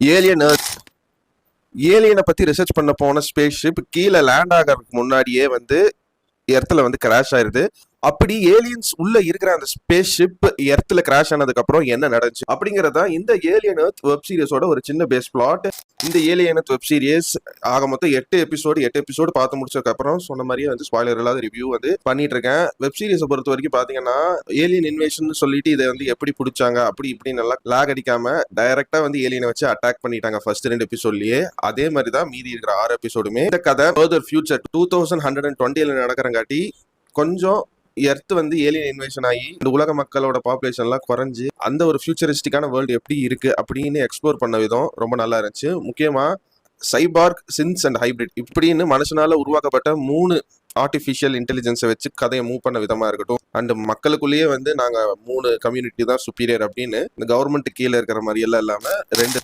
Alien earth. ஏலியனை பத்தி research பண்ண போன ஸ்பேஸ் ஷிப் கீழே லேண்ட் ஆகிறதுக்கு முன்னாடியே வந்து எர்த்துல வந்து கிராஷ் ஆயிருது. அப்படி ஏலியன்ஸ் உள்ள இருக்கிற அந்த ஸ்பேஸ் ஷிப் எர்த்துல கிராஷ் ஆனதுக்கு அப்புறம் என்ன நடந்துச்சு அப்படிங்கறதா இந்த ஏலியன் எர்த் வெப் சீரிஸோட ஒரு சின்ன பேஸ் பிளாட். இந்த ஏலியன் எர்த் வெப் சீரிஸ் ஆக மொத்தம் 8 எபிசோடு பார்த்து முடிச்சதுக்கு அப்புறம் சொன்ன மாதிரியே வந்து ஸ்பாய்லர் இல்லாத ரிவ்யூ வந்து பண்ணிட்டு இருக்கேன். வெப் சீரிஸை பொறுத்த வரைக்கும் பாத்தீங்கன்னா ஏலியன் இன்வேஷன் சொல்லிட்டு இதை வந்து எப்படி பிடிச்சாங்க அப்படி இப்படி நல்லா லாக் அடிக்காம டைரக்டா வந்து ஏலியனை வச்சு அட்டாக் பண்ணிட்டாங்க ஃபர்ஸ்ட் 2 எபிசோட்லயே. அதே மாதிரி தான் மீதி இருக்கிற 6 எபிசோடுமே. இந்த கதை ஃபர்தர் ஃபியூச்சர் 2120 நடக்கிறங்காட்டி கொஞ்சம் எர்த் வந்து ஏலியன் இன்வேஷன் ஆகி இந்த உலக மக்களோட பாப்புலேஷன் எல்லாம் குறைஞ்சு அந்த ஒரு ஃபியூச்சரிஸ்டிக்கான வேர்ல்டு எப்படி இருக்கு அப்படின்னு எக்ஸ்ப்ளோர் பண்ண விதம் ரொம்ப நல்லா இருந்துச்சு. முக்கியமா சைபார்க், சின்ஸ் அண்ட் ஹைபிரிட் இப்படின்னு மனுஷனால உருவாக்கப்பட்ட 3 ஆர்டிஃபிஷியல் இன்டெலிஜென்ஸை வச்சு கதையை மூவ் பண்ண விதமா இருக்கட்டும். அண்ட் மக்களுக்குள்ளேயே வந்து நாங்க 3 கம்யூனிட்டி தான் சுப்பீரியர் அப்படின்னு இந்த கவர்மெண்ட் கீழே இருக்கிற மாதிரி எல்லாம் இல்லாம 2